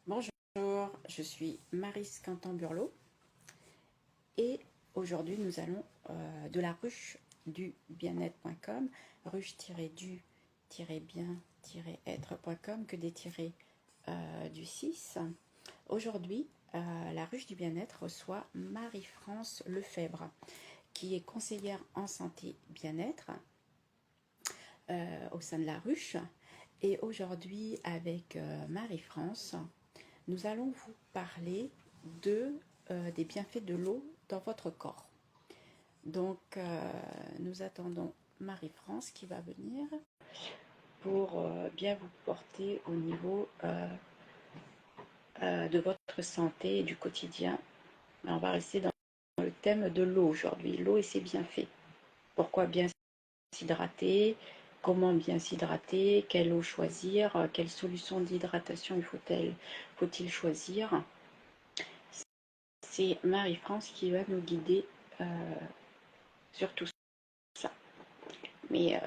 Bonjour, je suis Maryse Quentin-Burlot et aujourd'hui nous allons de la ruche du bien-être.com, ruche-du-bien-être.com, que des tirés du 6. Aujourd'hui, la ruche du bien-être reçoit Marie-France Lefebvre, qui est conseillère en santé bien-être au sein de la ruche. Et aujourd'hui, avec Marie-France, nous allons vous parler des bienfaits de l'eau dans votre corps. Donc, nous attendons Marie-France qui va venir pour bien vous porter au niveau de votre santé et du quotidien. On va rester dans le thème de l'eau aujourd'hui, l'eau et ses bienfaits. Pourquoi bien s'hydrater, comment bien s'hydrater, quelle eau choisir, quelle solution d'hydratation faut-il choisir. C'est Marie-France qui va nous guider sur tout ça. Mais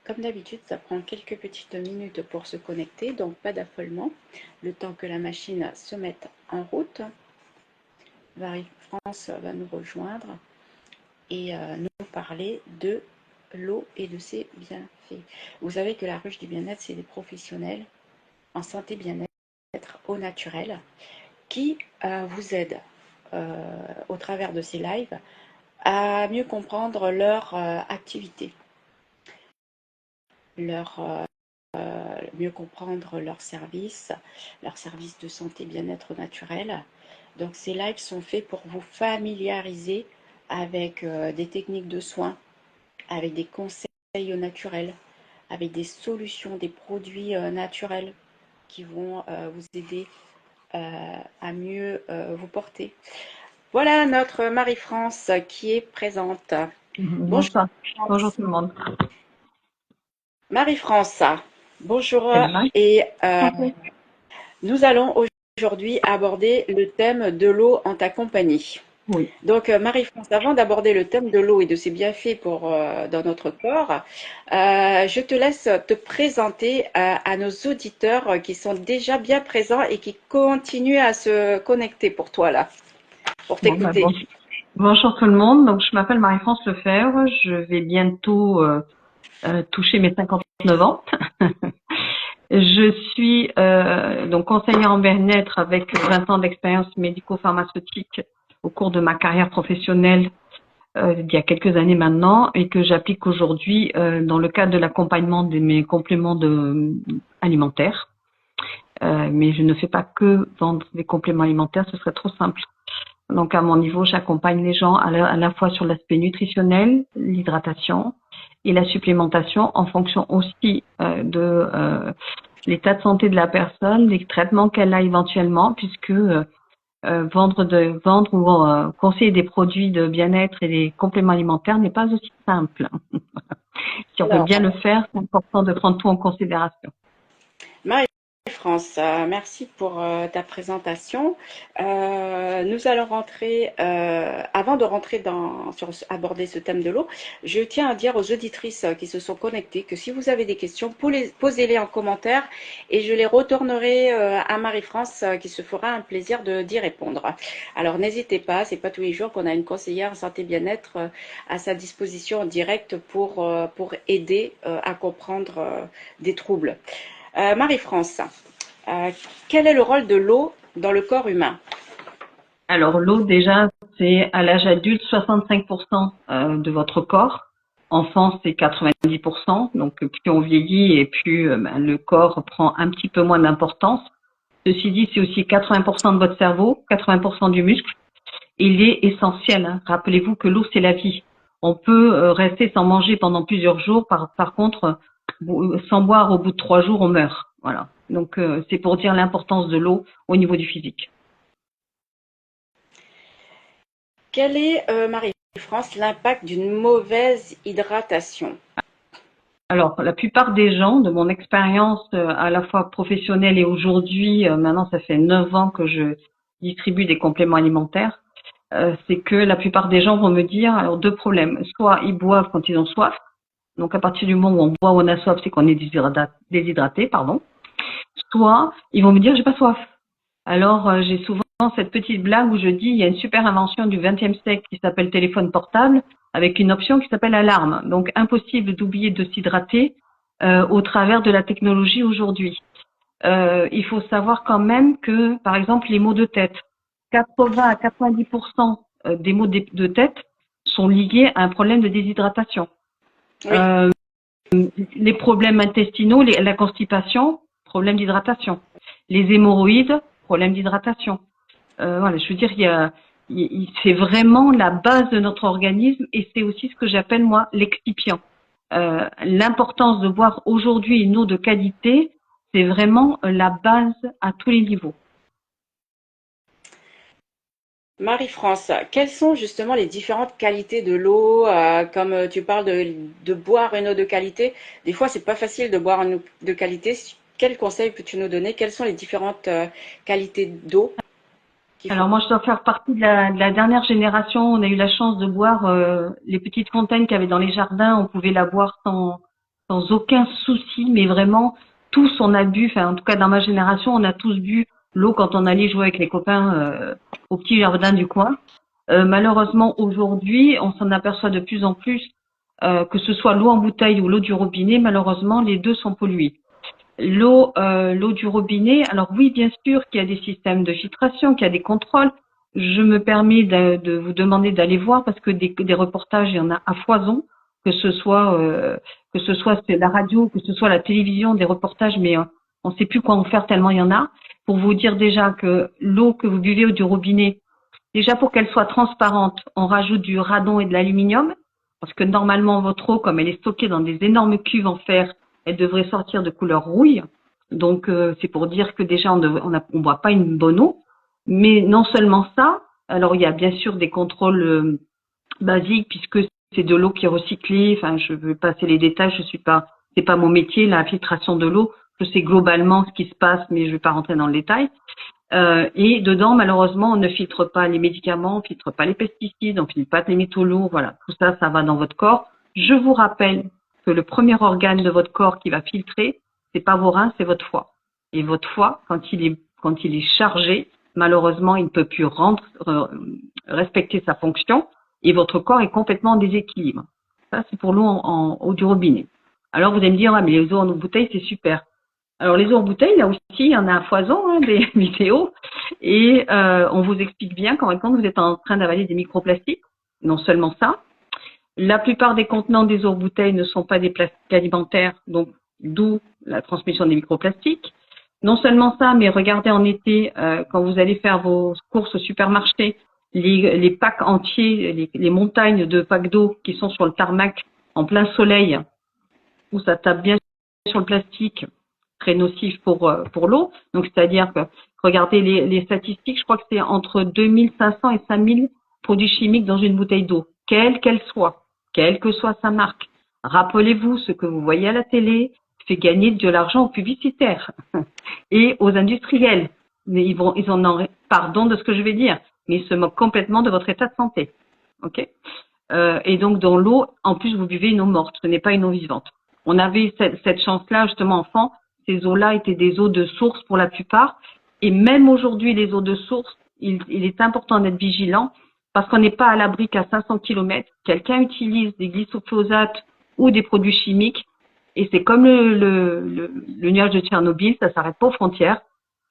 comme d'habitude, ça prend quelques petites minutes pour se connecter, donc pas d'affolement. Le temps que la machine se mette en route, Marie-France va nous rejoindre et nous parler de l'eau et de ses bienfaits. Vous savez que la ruche du bien-être, c'est des professionnels en santé bien-être au naturel qui vous aident au travers de ces lives à mieux comprendre leur activité, mieux comprendre leur service de santé bien-être naturel. Donc ces lives sont faits pour vous familiariser avec des techniques de soins, avec des conseils naturels, avec des solutions, des produits naturels qui vont vous aider à mieux vous porter. Voilà notre Marie-France qui est présente. Bonjour. Bonsoir. Bonjour tout le monde. Marie-France, bonjour. C'est Marie. Et nous allons aujourd'hui aborder le thème de l'eau en ta compagnie. Oui. Donc Marie-France, avant d'aborder le thème de l'eau et de ses bienfaits dans notre corps, je te laisse te présenter à nos auditeurs qui sont déjà bien présents et qui continuent à se connecter pour toi là, pour t'écouter. Bonjour tout le monde. Donc je m'appelle Marie-France Lefebvre. Je vais bientôt toucher mes 59 ans. Je suis donc conseillère en bien-être avec 20 ans d'expérience médico-pharmaceutique au cours de ma carrière professionnelle il y a quelques années maintenant et que j'applique aujourd'hui dans le cadre de l'accompagnement de mes compléments alimentaires. Mais je ne fais pas que vendre des compléments alimentaires, ce serait trop simple. Donc à mon niveau, j'accompagne les gens à la fois sur l'aspect nutritionnel, l'hydratation et la supplémentation en fonction aussi de l'état de santé de la personne, des traitements qu'elle a éventuellement, puisque vendre ou conseiller des produits de bien-être et des compléments alimentaires n'est pas aussi simple. Si on veut bien le faire, c'est important de prendre tout en considération. Marie-France, merci pour ta présentation. Nous allons rentrer, avant de rentrer aborder ce thème de l'eau, je tiens à dire aux auditrices qui se sont connectées que si vous avez des questions, posez-les en commentaire et je les retournerai à Marie-France qui se fera un plaisir d'y répondre. Alors n'hésitez pas, c'est pas tous les jours qu'on a une conseillère santé bien-être à sa disposition en direct pour aider à comprendre des troubles. Marie-France, quel est le rôle de l'eau dans le corps humain? Alors l'eau déjà, c'est à l'âge adulte 65% de votre corps. Enfant, c'est 90%. Donc plus on vieillit et plus le corps prend un petit peu moins d'importance. Ceci dit, c'est aussi 80% de votre cerveau, 80% du muscle. Il est essentiel. Hein. Rappelez-vous que l'eau, c'est la vie. On peut rester sans manger pendant plusieurs jours. Par contre, sans boire, au bout de 3 jours, on meurt. Voilà. Donc c'est pour dire l'importance de l'eau au niveau du physique. Quel est, Marie-France, l'impact d'une mauvaise hydratation? Alors, la plupart des gens, de mon expérience à la fois professionnelle et aujourd'hui, maintenant ça fait 9 ans que je distribue des compléments alimentaires, c'est que la plupart des gens vont me dire, alors 2 problèmes, soit ils boivent quand ils ont soif, donc à partir du moment où on boit ou on a soif, c'est qu'on est déshydraté, pardon. Soit ils vont me dire, j'ai pas soif. Alors, j'ai souvent cette petite blague où je dis, il y a une super invention du XXe siècle qui s'appelle téléphone portable, avec une option qui s'appelle alarme. Donc, impossible d'oublier de s'hydrater au travers de la technologie aujourd'hui. Il faut savoir quand même que, par exemple, les maux de tête, 80 à 90% des maux de tête sont liés à un problème de déshydratation. Oui. Les problèmes intestinaux, la constipation, problème d'hydratation. Les hémorroïdes, problème d'hydratation. Voilà, je veux dire, c'est vraiment la base de notre organisme et c'est aussi ce que j'appelle moi l'excipient. L'importance de boire aujourd'hui une eau de qualité, c'est vraiment la base à tous les niveaux. Marie-France, quelles sont justement les différentes qualités de l'eau, comme tu parles de boire une eau de qualité? Des fois, c'est pas facile de boire une eau de qualité. Quels conseils peux-tu nous donner? Quelles sont les différentes qualités d'eau qu'il faut? Alors moi, je dois faire partie de la dernière génération. On a eu la chance de boire les petites fontaines qu'il y avait dans les jardins. On pouvait la boire sans aucun souci, mais vraiment tous on a bu. Enfin, en tout cas dans ma génération, on a tous bu l'eau quand on allait jouer avec les copains au petit jardin du coin. Malheureusement, aujourd'hui, on s'en aperçoit de plus en plus que ce soit l'eau en bouteille ou l'eau du robinet. Malheureusement, les deux sont polluées. L'eau du robinet, alors oui, bien sûr qu'il y a des systèmes de filtration, qu'il y a des contrôles. Je me permets de vous demander d'aller voir parce que des reportages, il y en a à foison, que ce soit la radio, que ce soit la télévision, des reportages, mais on ne sait plus quoi en faire tellement il y en a. Pour vous dire déjà que l'eau que vous buvez du robinet, déjà pour qu'elle soit transparente, on rajoute du radon et de l'aluminium parce que normalement votre eau, comme elle est stockée dans des énormes cuves en fer, elle devrait sortir de couleur rouille. Donc c'est pour dire que déjà on boit pas une bonne eau. Mais non seulement ça, alors il y a bien sûr des contrôles basiques puisque c'est de l'eau qui est recyclée. Enfin, je veux passer les détails, c'est pas mon métier, la filtration de l'eau. Je sais globalement ce qui se passe, mais je vais pas rentrer dans le détail. Et dedans, malheureusement, on ne filtre pas les médicaments, on filtre pas les pesticides, on filtre pas les métaux lourds. Voilà, tout ça, ça va dans votre corps. Je vous rappelle que le premier organe de votre corps qui va filtrer, c'est pas vos reins, c'est votre foie. Et votre foie, quand il est chargé, malheureusement, il ne peut plus respecter sa fonction et votre corps est complètement en déséquilibre. Ça, c'est pour l'eau en eau du robinet. Alors, vous allez me dire, ah, mais les eaux en bouteille, c'est super. Alors, les eaux en bouteille, là aussi, il y en a à foison, hein, des vidéos. Et on vous explique bien qu'en quand vous êtes en train d'avaler des microplastiques. Non seulement ça, la plupart des contenants des eaux en bouteille ne sont pas des plastiques alimentaires, donc d'où la transmission des microplastiques. Non seulement ça, mais regardez en été, quand vous allez faire vos courses au supermarché, les packs entiers, les montagnes de packs d'eau qui sont sur le tarmac en plein soleil, où ça tape bien sur le plastique, très nocif pour l'eau. Donc, c'est-à-dire que, regardez les statistiques, je crois que c'est entre 2500 et 5000 produits chimiques dans une bouteille d'eau, quelle qu'elle soit, quelle que soit sa marque. Rappelez-vous, ce que vous voyez à la télé fait gagner de l'argent aux publicitaires et aux industriels. Mais ils en ont, pardon de ce que je vais dire, mais ils se moquent complètement de votre état de santé. Ok? Et donc, dans l'eau, en plus, vous buvez une eau morte, ce n'est pas une eau vivante. On avait cette chance-là, justement, enfant. Ces eaux-là étaient des eaux de source pour la plupart. Et même aujourd'hui, les eaux de source, il est important d'être vigilant parce qu'on n'est pas à l'abri qu'à 500 km, quelqu'un utilise des glyphosate ou des produits chimiques. Et c'est comme le nuage de Tchernobyl, ça s'arrête pas aux frontières.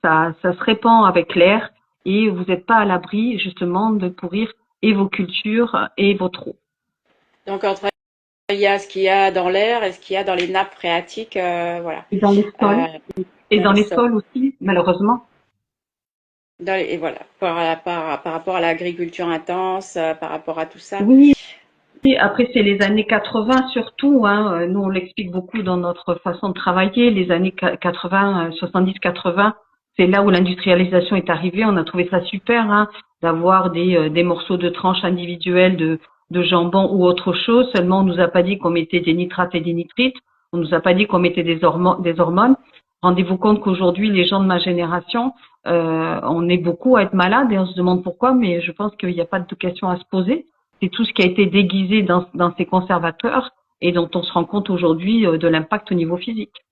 Ça se répand avec l'air et vous n'êtes pas à l'abri, justement, de pourrir et vos cultures et votre eau. Donc, entre il y a ce qu'il y a dans l'air et ce qu'il y a dans les nappes phréatiques, voilà. Et dans les sols. Et Dans dans les les sols. sols aussi, malheureusement. Et voilà, par rapport à l'agriculture intense, par rapport à tout ça. Oui, après c'est les années 80 surtout, hein. Nous on l'explique beaucoup dans notre façon de travailler. Les années 80, 70-80, c'est là où l'industrialisation est arrivée. On a trouvé ça super, hein, d'avoir des morceaux de tranches individuelles de jambon ou autre chose. Seulement on nous a pas dit qu'on mettait des nitrates et des nitrites. On nous a pas dit qu'on mettait des hormones. Rendez-vous compte qu'aujourd'hui les gens de ma génération, on est beaucoup à être malades et on se demande pourquoi, mais je pense qu'il n'y a pas de question à se poser. C'est tout ce qui a été déguisé dans ces conservateurs et dont on se rend compte aujourd'hui de l'impact au niveau physique.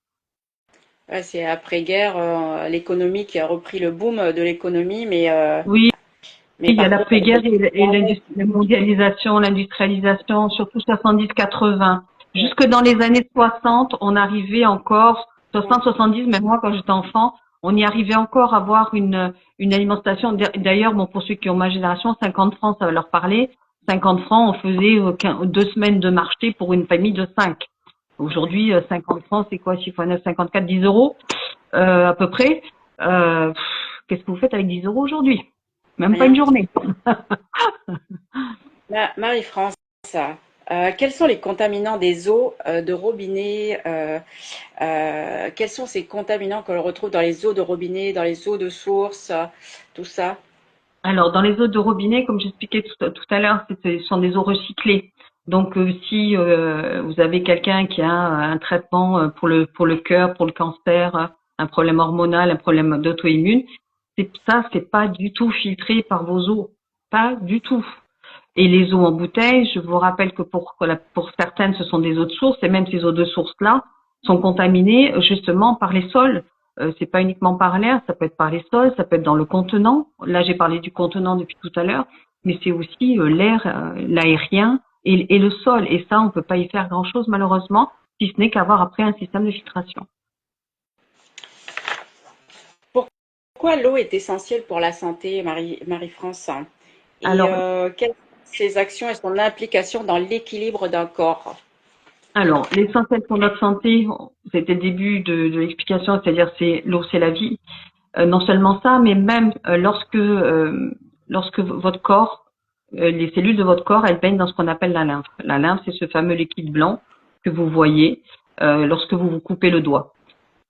Ouais, c'est après-guerre, l'économie qui a repris le boom de l'économie, Oui, mais il y a par contre, l'après-guerre et la mondialisation, l'industrialisation, surtout 70-80. ouais, Jusque dans les années 60, on arrivait encore, 60-70, même moi quand j'étais enfant, on y arrivait encore à avoir une alimentation. D'ailleurs, bon, pour ceux qui ont ma génération, 50 francs, ça va leur parler. 50 francs, on faisait 2 semaines de marché pour une famille de 5. Aujourd'hui, 50 francs, c'est quoi? 6 fois 9, 54, 10 euros, à peu près. Pff, qu'est-ce que vous faites avec 10 euros aujourd'hui? Même pas une rien. journée. Marie-France, quels sont les contaminants des eaux de robinet quels sont ces contaminants que l'on retrouve dans les eaux de robinet, dans les eaux de source, tout ça? Alors, dans les eaux de robinet, comme j'expliquais tout à l'heure, ce sont des eaux recyclées. Donc, si vous avez quelqu'un qui a un traitement pour le cœur, pour le cancer, un problème hormonal, un problème d'auto-immune, c'est pas du tout filtré par vos eaux, pas du tout. Et les eaux en bouteille, je vous rappelle que pour certaines, ce sont des eaux de source, et même ces eaux de source-là sont contaminées justement par les sols. C'est pas uniquement par l'air, ça peut être par les sols, ça peut être dans le contenant. Là, j'ai parlé du contenant depuis tout à l'heure, mais c'est aussi l'air, l'aérien et le sol. Et ça, on peut pas y faire grand-chose malheureusement, si ce n'est qu'avoir après un système de filtration. Pourquoi l'eau est essentielle pour la santé, Marie-France? Et Alors, quelles sont ses actions et son implication dans l'équilibre d'un corps? l'essentiel pour notre santé, c'était le début de l'explication, c'est-à-dire c'est l'eau, c'est la vie. Non seulement ça, mais même lorsque votre corps, les cellules de votre corps, elles baignent dans ce qu'on appelle la lymphe. La lymphe, c'est ce fameux liquide blanc que vous voyez lorsque vous vous coupez le doigt.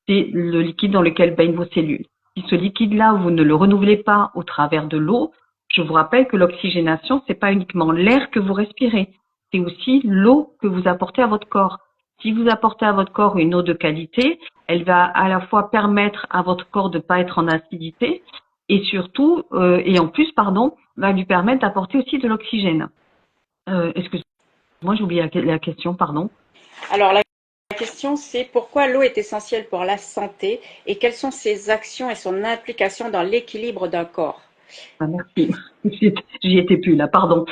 C'est le liquide dans lequel baignent vos cellules. Si ce liquide-là, vous ne le renouvelez pas au travers de l'eau, je vous rappelle que l'oxygénation, c'est pas uniquement l'air que vous respirez, c'est aussi l'eau que vous apportez à votre corps. Si vous apportez à votre corps une eau de qualité, elle va à la fois permettre à votre corps de ne pas être en acidité et surtout, et en plus, pardon, va lui permettre d'apporter aussi de l'oxygène. Excusez-moi, j'ai oublié la question, pardon. Alors, la question, c'est pourquoi l'eau est essentielle pour la santé et quelles sont ses actions et son implication dans l'équilibre d'un corps? Ah, merci. J'y étais plus là, pardon.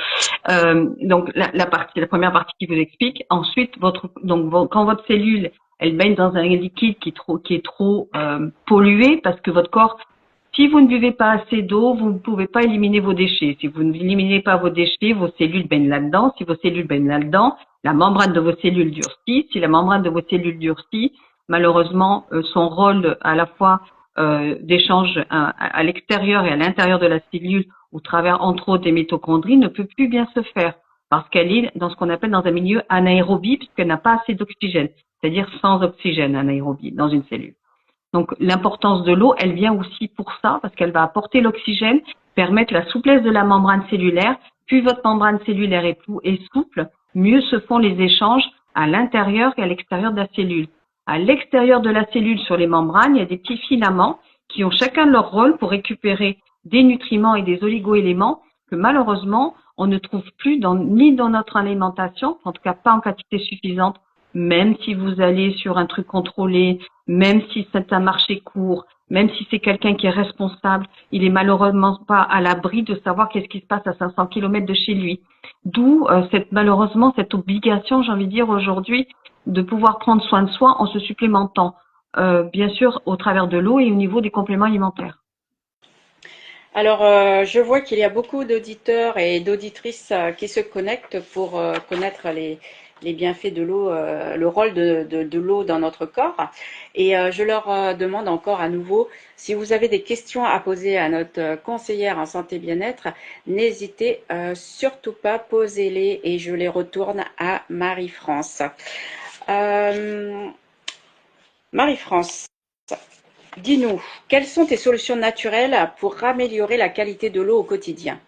Donc la première partie qui vous explique. Ensuite, quand votre cellule, elle baigne dans un liquide qui est trop pollué, parce que votre corps, si vous ne buvez pas assez d'eau, vous ne pouvez pas éliminer vos déchets. Si vous n'éliminez pas vos déchets, vos cellules baignent là-dedans. Si vos cellules baignent là-dedans, la membrane de vos cellules durcit. Si la membrane de vos cellules durcit, malheureusement, son rôle à la fois d'échange à l'extérieur et à l'intérieur de la cellule, au travers entre autres des mitochondries, ne peut plus bien se faire parce qu'elle est dans ce qu'on appelle dans un milieu anaérobie puisqu'elle n'a pas assez d'oxygène, c'est-à-dire sans oxygène anaérobie dans une cellule. Donc l'importance de l'eau, elle vient aussi pour ça parce qu'elle va apporter l'oxygène, permettre la souplesse de la membrane cellulaire. Plus votre membrane cellulaire est souple, mieux se font les échanges à l'intérieur et à l'extérieur de la cellule. À l'extérieur de la cellule, sur les membranes, il y a des petits filaments qui ont chacun leur rôle pour récupérer des nutriments et des oligoéléments que malheureusement, on ne trouve plus ni dans notre alimentation, en tout cas pas en quantité suffisante, même si vous allez sur un truc contrôlé, même si c'est un marché court, même si c'est quelqu'un qui est responsable, il est malheureusement pas à l'abri de savoir qu'est-ce qui se passe à 500 kilomètres de chez lui. D'où malheureusement cette obligation, j'ai envie de dire aujourd'hui, de pouvoir prendre soin de soi en se supplémentant, bien sûr au travers de l'eau et au niveau des compléments alimentaires. Alors, je vois qu'il y a beaucoup d'auditeurs et d'auditrices qui se connectent pour connaître les bienfaits de l'eau, le rôle de l'eau dans notre corps. Et je leur demande encore à nouveau, si vous avez des questions à poser à notre conseillère en santé bien-être, n'hésitez surtout pas, posez-les et je les retourne à Marie-France. Euh, Marie-France, dis-nous, quelles sont tes solutions naturelles pour améliorer la qualité de l'eau au quotidien?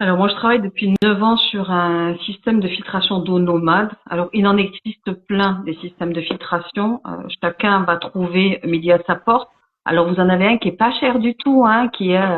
Alors moi, je travaille depuis 9 ans sur un système de filtration d'eau nomade. Alors il en existe plein des systèmes de filtration. Chacun va trouver midi à sa porte. Alors vous en avez un qui est pas cher du tout, hein, qui est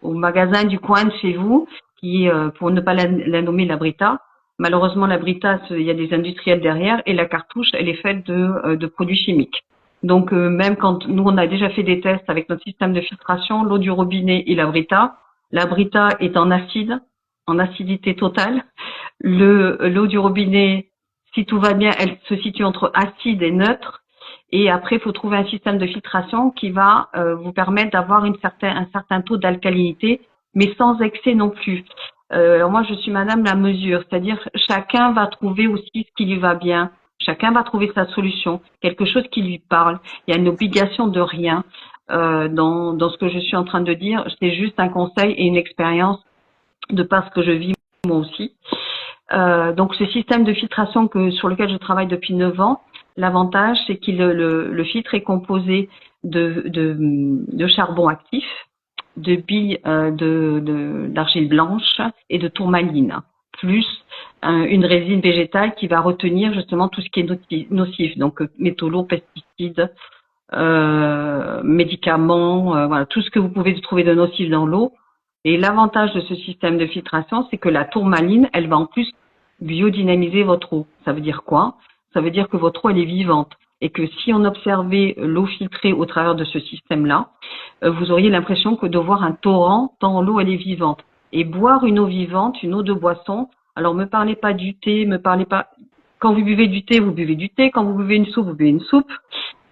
au magasin du coin de chez vous, qui est, pour ne pas la nommer, la Brita. Malheureusement, la Brita, il y a des industriels derrière et la cartouche, elle est faite de produits chimiques. Donc même quand nous on a déjà fait des tests avec notre système de filtration, l'eau du robinet et la Brita. La Brita est en acide, en acidité totale. L'eau du robinet, si tout va bien, elle se situe entre acide et neutre. Et après, il faut trouver un système de filtration qui va vous permettre d'avoir un certain taux d'alcalinité, mais sans excès non plus. Alors moi, je suis madame la mesure, c'est-à-dire chacun va trouver aussi ce qui lui va bien. Chacun va trouver sa solution, quelque chose qui lui parle. Il y a une obligation de rien dans ce que je suis en train de dire. C'est juste un conseil et une expérience de par ce que je vis moi aussi. Donc ce système de filtration sur lequel je travaille depuis 9 ans, l'avantage c'est que le filtre est composé de charbon actif, de billes d'argile blanche et de tourmaline, plus une résine végétale qui va retenir justement tout ce qui est nocif, donc métaux lourds, pesticides, médicaments, voilà, tout ce que vous pouvez trouver de nocif dans l'eau. Et l'avantage de ce système de filtration, c'est que la tourmaline, elle va en plus biodynamiser votre eau. Ça veut dire quoi? Ça veut dire que votre eau, elle est vivante. Et que si on observait l'eau filtrée au travers de ce système-là, vous auriez l'impression que de voir un torrent tant l'eau, elle est vivante. Et boire une eau vivante, une eau de boisson, alors me parlez pas du thé, me parlez pas... Quand vous buvez du thé, vous buvez du thé. Quand vous buvez une soupe, vous buvez une soupe.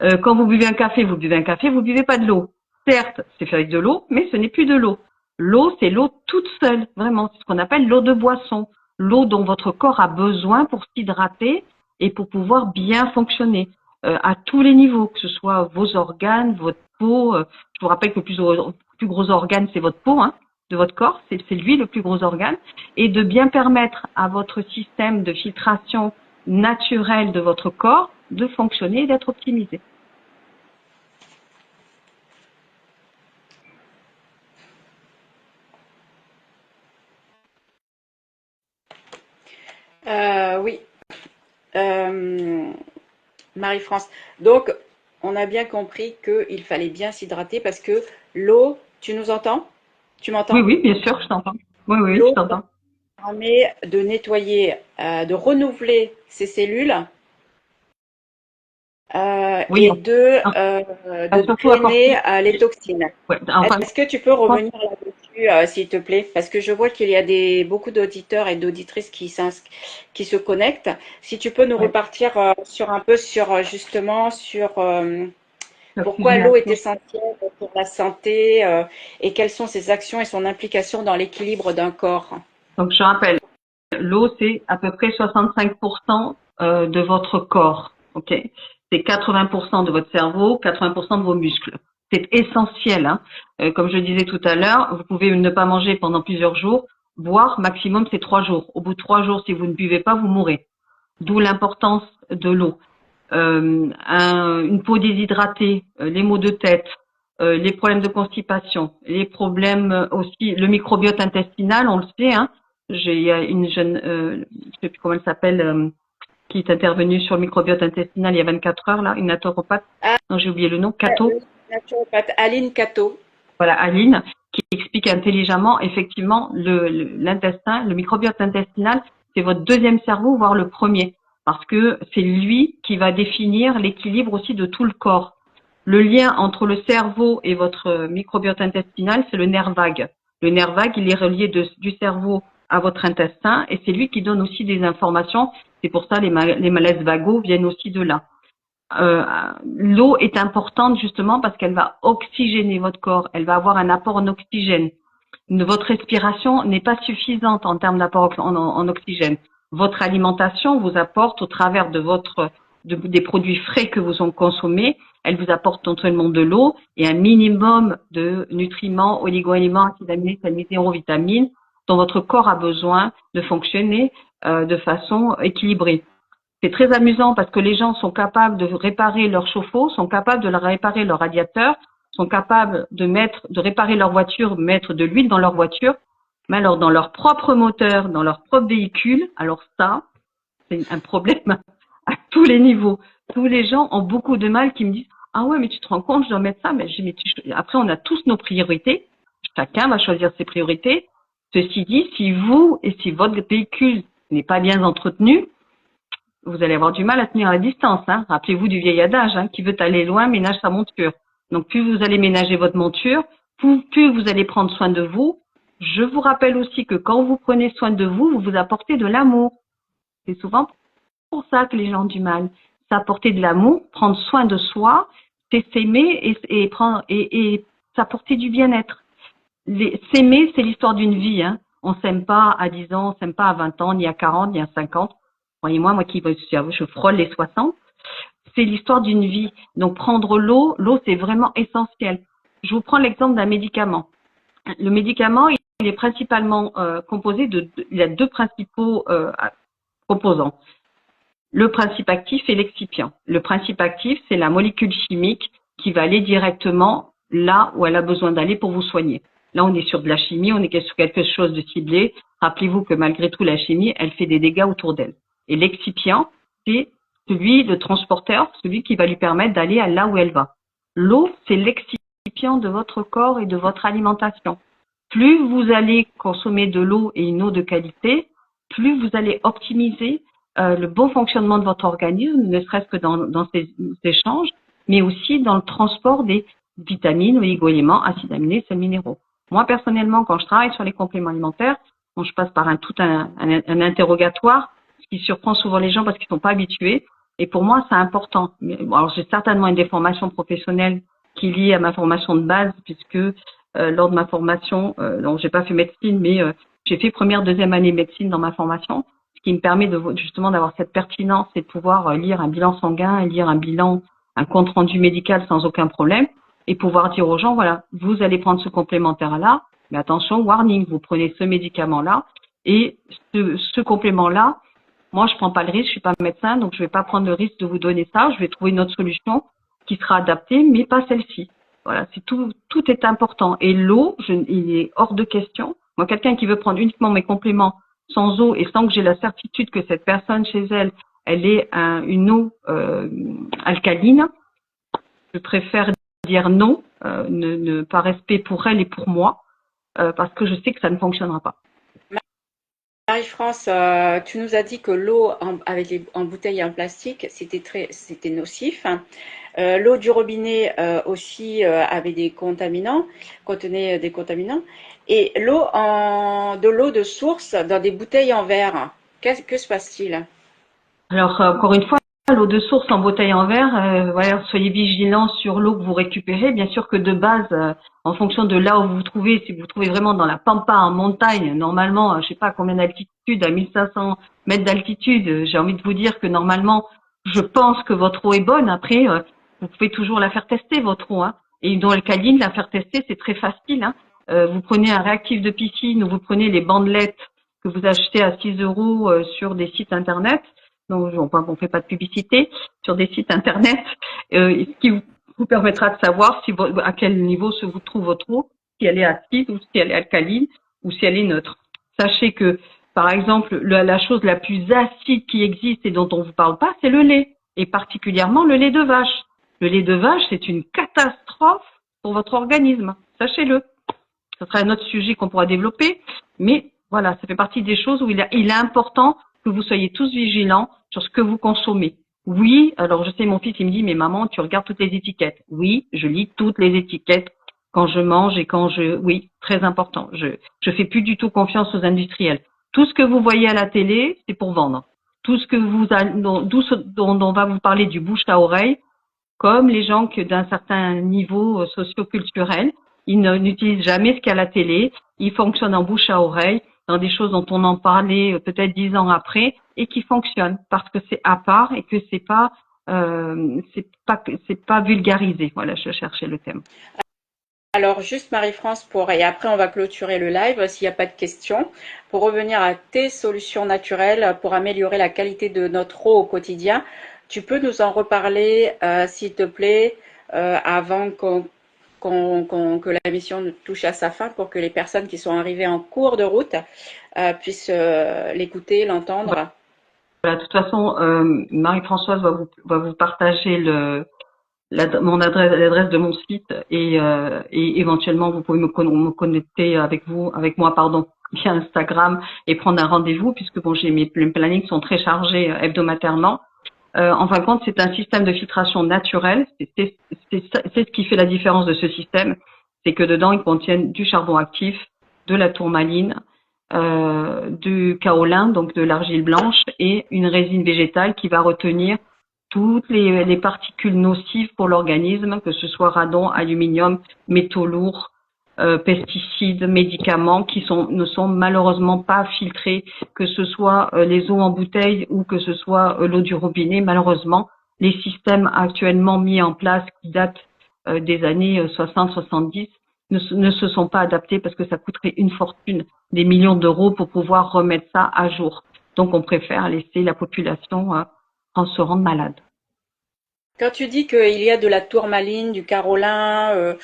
Quand vous buvez un café, vous buvez un café. Vous buvez pas de l'eau. Certes, c'est fait avec de l'eau, mais ce n'est plus de l'eau. L'eau, c'est l'eau toute seule, vraiment. C'est ce qu'on appelle l'eau de boisson. L'eau dont votre corps a besoin pour s'hydrater et pour pouvoir bien fonctionner à tous les niveaux, que ce soit vos organes, votre peau. Je vous rappelle que le plus gros organe, c'est votre peau, hein, de votre corps. C'est lui le plus gros organe. Et de bien permettre à votre système de filtration naturelle de votre corps de fonctionner et d'être optimisé. Oui, Marie-France. Donc, on a bien compris qu'il fallait bien s'hydrater parce que l'eau, tu nous entends? Tu Oui, m'entends? oui, bien sûr, je t'entends. Oui, oui, je L'eau t'entends. permet de nettoyer, de renouveler ses cellules Oui, et de surtout drainer apporter. les toxines. Ouais, enfin, Est-ce que tu peux revenir là-dessus, s'il te plaît? Parce que je vois qu'il y a beaucoup d'auditeurs et d'auditrices qui se connectent. Si tu peux nous ouais, repartir sur un peu justement sur pourquoi l'eau est l'oxygénation. essentielle pour la santé et quelles sont ses actions et son implication dans l'équilibre d'un corps. Donc, je rappelle, l'eau, c'est à peu près 65% de votre corps. Ok, c'est 80% de votre cerveau, 80% de vos muscles. C'est essentiel. Hein. Comme je disais tout à l'heure, vous pouvez ne pas manger pendant plusieurs jours. Boire, maximum, c'est 3 jours. Au bout de 3 jours, si vous ne buvez pas, vous mourrez. D'où l'importance de l'eau. Une peau déshydratée, les maux de tête, les problèmes de constipation, les problèmes aussi, le microbiote intestinal, on le sait. Hein. Il y a une jeune, je sais plus comment elle s'appelle, qui est intervenue sur le microbiote intestinal il y a 24 heures là, une naturopathe. Ah, Non, j'ai oublié le nom, Cato. naturopathe Aline Cato. Voilà, Aline, qui explique intelligemment, effectivement, l'intestin, le microbiote intestinal, c'est votre deuxième cerveau, voire le premier, parce que c'est lui qui va définir l'équilibre aussi de tout le corps. Le lien entre le cerveau et votre microbiote intestinal, c'est le nerf vague. Le nerf vague, il est relié du cerveau à votre intestin et c'est lui qui donne aussi des informations. C'est pour ça les malaises vagaux viennent aussi de là. L'eau est importante justement parce qu'elle va oxygéner votre corps, elle va avoir un apport en oxygène. Votre respiration n'est pas suffisante en termes d'apport en oxygène. Votre alimentation vous apporte au travers des produits frais que vous en consommez, elle vous apporte naturellement de l'eau et un minimum de nutriments, oligo-éléments, acides aminés, salicyliques, vitamines dont votre corps a besoin de fonctionner de façon équilibrée. C'est très amusant parce que les gens sont capables de réparer leur chauffe-eau, sont capables de réparer leur radiateur, sont capables de réparer leur voiture, mettre de l'huile dans leur voiture, mais alors dans leur propre moteur, dans leur propre véhicule, alors ça, c'est un problème à tous les niveaux. Tous les gens ont beaucoup de mal qui me disent « Ah ouais, mais tu te rends compte, je dois mettre ça ?» Mais après, on a tous nos priorités. Chacun va choisir ses priorités. Ceci dit, si vous et si votre véhicule n'est pas bien entretenu, vous allez avoir du mal à tenir la distance. Hein. Rappelez-vous du vieil adage, hein, qui veut aller loin ménage sa monture. Donc plus vous allez ménager votre monture, plus vous allez prendre soin de vous. Je vous rappelle aussi que quand vous prenez soin de vous, vous vous apportez de l'amour. C'est souvent pour ça que les gens ont du mal. S'apporter de l'amour, prendre soin de soi, c'est s'aimer et s'apporter du bien-être. S'aimer, c'est l'histoire d'une vie. Hein. On s'aime pas à 10 ans, on s'aime pas à 20 ans, ni à 40, ni à 50. Voyez-moi, moi qui je frôle les 60. C'est l'histoire d'une vie. Donc prendre l'eau, c'est vraiment essentiel. Je vous prends l'exemple d'un médicament. Le médicament, il est principalement composé il y a deux principaux composants. Le principe actif et l'excipient. Le principe actif, c'est la molécule chimique qui va aller directement là où elle a besoin d'aller pour vous soigner. Là, on est sur de la chimie, on est sur quelque chose de ciblé. Rappelez-vous que malgré tout, la chimie, elle fait des dégâts autour d'elle. Et l'excipient, c'est le transporteur, celui qui va lui permettre d'aller à là où elle va. L'eau, c'est l'excipient de votre corps et de votre alimentation. Plus vous allez consommer de l'eau et une eau de qualité, plus vous allez optimiser le bon fonctionnement de votre organisme, ne serait-ce que dans ces échanges, mais aussi dans le transport des vitamines, oligo-éléments, acides aminés, sels minéraux. Moi, personnellement, quand je travaille sur les compléments alimentaires, bon, je passe par un interrogatoire, ce qui surprend souvent les gens parce qu'ils ne sont pas habitués. Et pour moi, c'est important. Alors, j'ai certainement une déformation professionnelle qui est liée à ma formation de base, puisque lors de ma formation, donc j'ai pas fait médecine, mais j'ai fait première, deuxième année médecine dans ma formation, ce qui me permet justement d'avoir cette pertinence et de pouvoir lire un bilan sanguin, lire un compte rendu médical sans aucun problème, et pouvoir dire aux gens, voilà, vous allez prendre ce complémentaire-là, mais attention, warning, vous prenez ce médicament-là, et ce complément-là, moi, je prends pas le risque, je suis pas médecin, donc je vais pas prendre le risque de vous donner ça, je vais trouver une autre solution qui sera adaptée, mais pas celle-ci. Voilà, c'est tout est important. Et l'eau, il est hors de question. Moi, quelqu'un qui veut prendre uniquement mes compléments sans eau et sans que j'ai la certitude que cette personne chez elle, elle ait une eau alcaline, je préfère dire non, ne pas respect pour elle et pour moi, parce que je sais que ça ne fonctionnera pas. Marie-France, tu nous as dit que l'eau en bouteille en plastique, c'était nocif. L'eau du robinet aussi avait contenait des contaminants. Et l'eau de source dans des bouteilles en verre, que se passe-t-il? Alors, encore une fois, l'eau de source en bouteille en verre, voilà, soyez vigilants sur l'eau que vous récupérez. Bien sûr que de base, en fonction de là où vous vous trouvez, si vous vous trouvez vraiment dans la pampa, en montagne, normalement, je sais pas combien d'altitude, à 1500 mètres d'altitude, j'ai envie de vous dire que normalement, je pense que votre eau est bonne. Après, vous pouvez toujours la faire tester, votre eau. Hein. Et une eau alcaline, la faire tester, c'est très facile. Hein. Vous prenez un réactif de piscine ou vous prenez les bandelettes que vous achetez à 6 euros sur des sites internet. Donc, on fait pas de publicité sur des sites internet, ce qui vous permettra de savoir à quel niveau se vous trouve votre eau, si elle est acide ou si elle est alcaline ou si elle est neutre. Sachez que, par exemple, la chose la plus acide qui existe et dont on vous parle pas, c'est le lait, et particulièrement le lait de vache. Le lait de vache, c'est une catastrophe pour votre organisme. Sachez-le. Ce sera un autre sujet qu'on pourra développer, mais voilà, ça fait partie des choses où il est important que vous soyez tous vigilants sur ce que vous consommez. Oui, alors je sais, mon fils, il me dit, mais maman, tu regardes toutes les étiquettes. Oui, je lis toutes les étiquettes quand je mange et oui, très important. Je fais plus du tout confiance aux industriels. Tout ce que vous voyez à la télé, c'est pour vendre. Tout ce que dont on va vous parler du bouche à oreille, comme les gens d'un certain niveau socio-culturel, ils n'utilisent jamais ce qu'il y a à la télé, ils fonctionnent en bouche à oreille, dans des choses dont on en parlait peut-être 10 ans après et qui fonctionnent parce que c'est à part et que c'est pas vulgarisé. Voilà, je cherchais le thème. Alors juste Marie-France et après on va clôturer le live s'il n'y a pas de questions. Pour revenir à tes solutions naturelles pour améliorer la qualité de notre eau au quotidien, tu peux nous en reparler s'il te plaît avant que la mission touche à sa fin pour que les personnes qui sont arrivées en cours de route puissent l'écouter, l'entendre. Voilà, de toute façon, Marie-Françoise va vous partager l'adresse de mon site et éventuellement vous pouvez me connecter avec moi, pardon, via Instagram et prendre un rendez-vous, puisque bon, mes plannings sont très chargés hebdomadairement. En fin de compte, c'est un système de filtration naturel. C'est ce qui fait la différence de ce système, c'est que dedans, ils contiennent du charbon actif, de la tourmaline, du kaolin, donc de l'argile blanche, et une résine végétale qui va retenir toutes les particules nocives pour l'organisme, que ce soit radon, aluminium, métaux lourds, pesticides, médicaments qui ne sont malheureusement pas filtrés, que ce soit les eaux en bouteille ou que ce soit l'eau du robinet. Malheureusement, les systèmes actuellement mis en place qui datent des années 60-70 ne se sont pas adaptés parce que ça coûterait une fortune, des millions d'euros pour pouvoir remettre ça à jour. Donc on préfère laisser la population en se rendre malade. Quand tu dis qu'il y a de la tourmaline, du carolin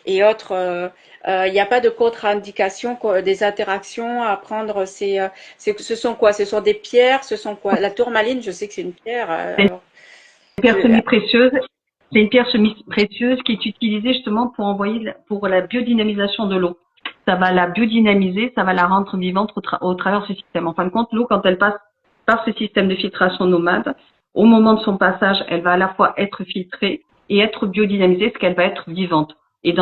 et autres, il n'y a pas de contre-indication, des interactions à prendre. Ce sont quoi? Ce sont des pierres? Ce sont quoi? La tourmaline, je sais que c'est une pierre. C'est une pierre semi-précieuse. C'est une pierre semi-précieuse qui est utilisée justement pour la biodynamisation de l'eau. Ça va la biodynamiser, ça va la rendre vivante au travers de ce système. En fin de compte, l'eau, quand elle passe par ce système de filtration nomade, au moment de son passage, elle va à la fois être filtrée et être biodynamisée, parce qu'elle va être vivante. Et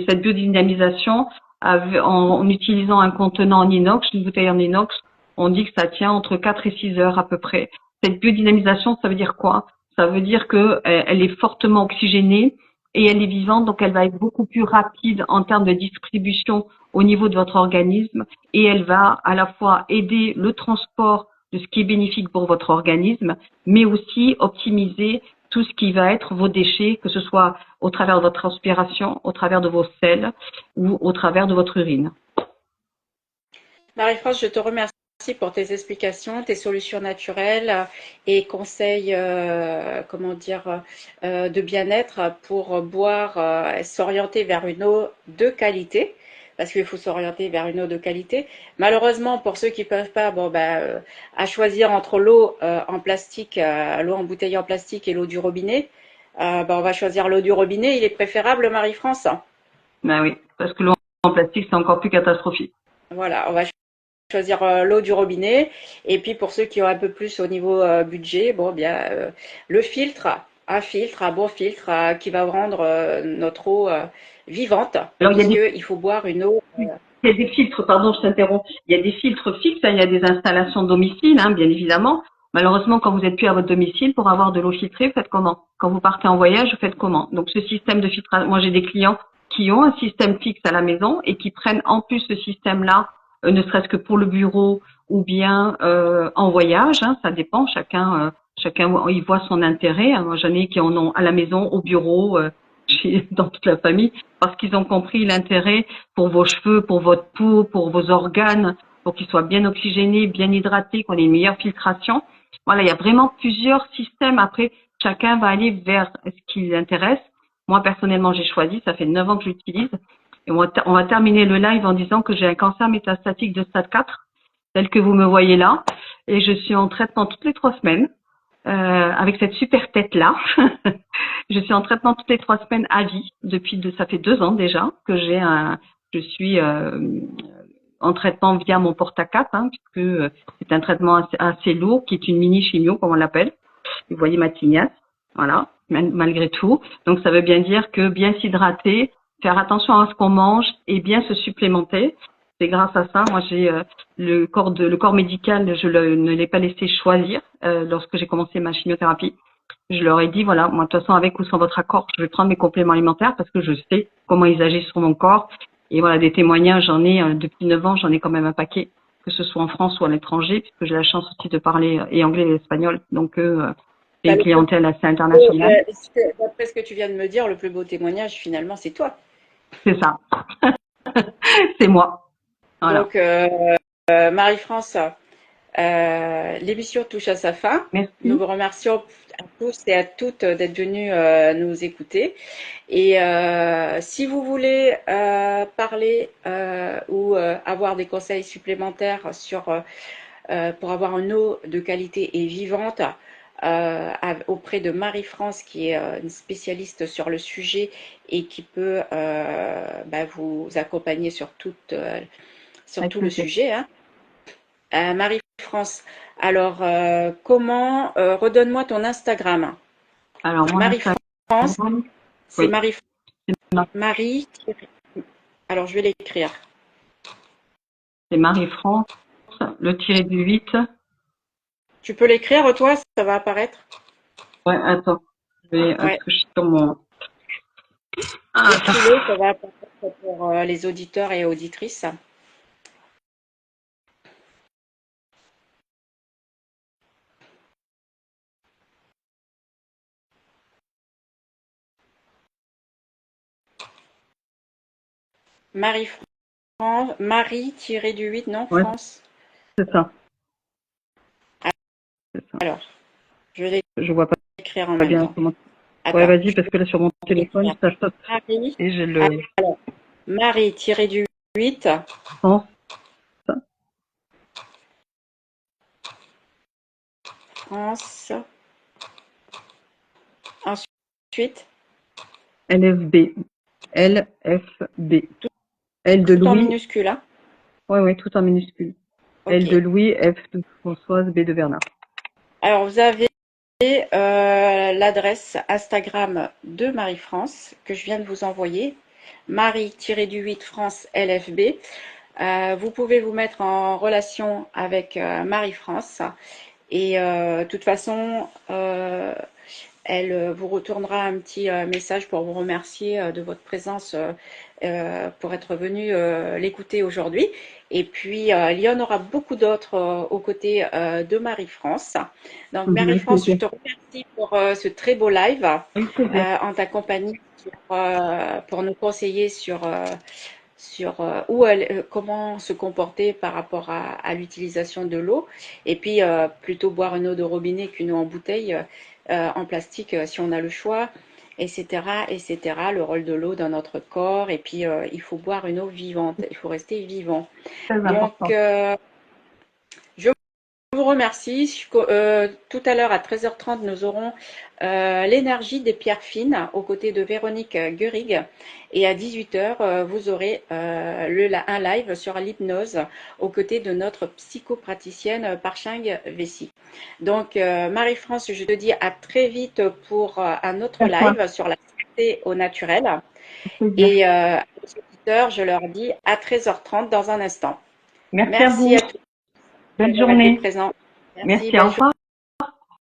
cette biodynamisation, en utilisant un contenant en inox, une bouteille en inox, on dit que ça tient entre 4 et 6 heures à peu près. Cette biodynamisation, ça veut dire quoi? Ça veut dire que elle est fortement oxygénée et elle est vivante, donc elle va être beaucoup plus rapide en termes de distribution au niveau de votre organisme et elle va à la fois aider le transport de ce qui est bénéfique pour votre organisme, mais aussi optimiser tout ce qui va être vos déchets, que ce soit au travers de votre transpiration, au travers de vos selles ou au travers de votre urine. Marie-France, je te remercie pour tes explications, tes solutions naturelles et conseils, comment dire, de bien-être pour boire, s'orienter vers une eau de qualité, parce qu'il faut s'orienter vers une eau de qualité. Malheureusement, pour ceux qui ne peuvent pas, bon, à choisir entre l'eau en plastique, l'eau en bouteille en plastique et l'eau du robinet, on va choisir l'eau du robinet. Il est préférable, Marie-France. Ben oui, parce que l'eau en plastique, c'est encore plus catastrophique. Voilà, on va choisir l'eau du robinet. Et puis pour ceux qui ont un peu plus au niveau budget, bon bien le filtre, un bon filtre qui va rendre notre eau vivante, Alors puisqu'il faut boire une eau. il y a des filtres, pardon, je t'interromps. Il y a des filtres fixes, hein, il y a des installations domicile, hein, bien évidemment. Malheureusement, quand vous n'êtes plus à votre domicile, pour avoir de l'eau filtrée, vous faites comment? Quand vous partez en voyage, vous faites comment? Donc ce système de filtration, moi j'ai des clients qui ont un système fixe à la maison et qui prennent en plus ce système-là, ne serait-ce que pour le bureau ou bien en voyage, hein, ça dépend, chacun y voit son intérêt. Hein. Moi j'en ai qui en ont à la maison, au bureau, dans toute la famille, parce qu'ils ont compris l'intérêt pour vos cheveux, pour votre peau, pour vos organes, pour qu'ils soient bien oxygénés, bien hydratés, qu'on ait une meilleure filtration. Voilà, il y a vraiment plusieurs systèmes. Après, chacun va aller vers ce qui l'intéresse. Moi, personnellement, j'ai choisi, ça fait 9 ans que j'utilise. Et on va terminer le live en disant que j'ai un cancer métastatique de stade 4, tel que vous me voyez là. Et je suis en traitement toutes les 3 semaines, avec cette super tête-là. Je suis en traitement toutes les 3 semaines à vie. Ça fait 2 ans déjà que je suis en traitement via mon porte-à-4, hein, puisque c'est un traitement assez lourd, qui est une mini chimio, comme on l'appelle. Vous voyez ma tignasse, voilà, malgré tout. Donc ça veut bien dire que bien s'hydrater, faire attention à ce qu'on mange et bien se supplémenter. C'est grâce à ça, moi j'ai le corps médical, ne l'ai pas laissé choisir lorsque j'ai commencé ma chimiothérapie. Je leur ai dit, voilà, moi de toute façon avec ou sans votre accord, je vais prendre mes compléments alimentaires parce que je sais comment ils agissent sur mon corps. Et voilà, des témoignages, j'en ai depuis 9 ans, j'en ai quand même un paquet, que ce soit en France ou à l'étranger, puisque j'ai la chance aussi de parler et anglais et espagnol. Donc c'est une clientèle assez internationale. D'après ce que tu viens de me dire, le plus beau témoignage finalement, c'est toi. C'est ça. C'est moi. Voilà. Donc Marie-France, l'émission touche à sa fin. Merci. Nous vous remercions à tous et à toutes d'être venus nous écouter. Et si vous voulez parler ou avoir des conseils supplémentaires pour avoir une eau de qualité et vivante, auprès de Marie-France qui est une spécialiste sur le sujet et qui peut vous accompagner sur sur avec tout le plaisir. sujet, hein. Marie-France, alors comment redonne-moi ton Instagram. Alors, mon Marie-France, Instagram, c'est oui, Marie, c'est Marie. Alors je vais l'écrire. Marie-France, le tiré du 8. Tu peux l'écrire, toi, ça va apparaître. Ouais, attends, je vais Ouais, toucher sur mon... Ah, écris-le, ça va apparaître pour les auditeurs et auditrices. Marie-France, Marie-du-8, non, ouais, France. c'est ça, c'est ça. Alors, je vais Je vois l'écrire en pas même bien temps. comment... Ouais, Attends, vas-y, je parce que là, sur mon vais téléphone, l'écrire. ça saute. Marie, Et j'ai le alors, Marie-du-8, France, France. Ensuite, LFB. LFB. L de tout en Louis. minuscule, hein. Ouais, ouais, tout en minuscule. L de Ok. Louis, F de Françoise, B de Bernard. Alors, vous avez l'adresse Instagram de Marie-France que je viens de vous envoyer. Marie-du-8 France LFB. Vous pouvez vous mettre en relation avec Marie-France et de toute façon, elle vous retournera un petit message pour vous remercier de votre présence pour être venu l'écouter aujourd'hui. Et puis, il y en aura beaucoup d'autres aux côtés de Marie-France. Donc, Avec Marie-France, je plaisir. te remercie pour ce très beau live Avec plaisir. en ta compagnie pour nous conseiller sur comment se comporter par rapport à l'utilisation de l'eau. Et puis, plutôt boire une eau de robinet qu'une eau en bouteille, en plastique, si on a le choix, etc., etc. Le rôle de l'eau dans notre corps. Et puis, il faut boire une eau vivante. Il faut rester vivant. Très Donc, important. je vous remercie. Tout à l'heure à 13h30, nous aurons l'énergie des pierres fines aux côtés de Véronique Guerig. Et à 18h, vous aurez un live sur l'hypnose aux côtés de notre psychopraticienne Parching Vessi. Donc, Marie-France, je te dis à très vite pour un autre Merci à toi. live sur la santé au naturel. Avec plaisir. Et aux auditeurs, je leur dis à 13h30 dans un instant. Merci à vous. Merci à tous Belle d'avoir été journée. présents. Merci, Merci, au belle revoir.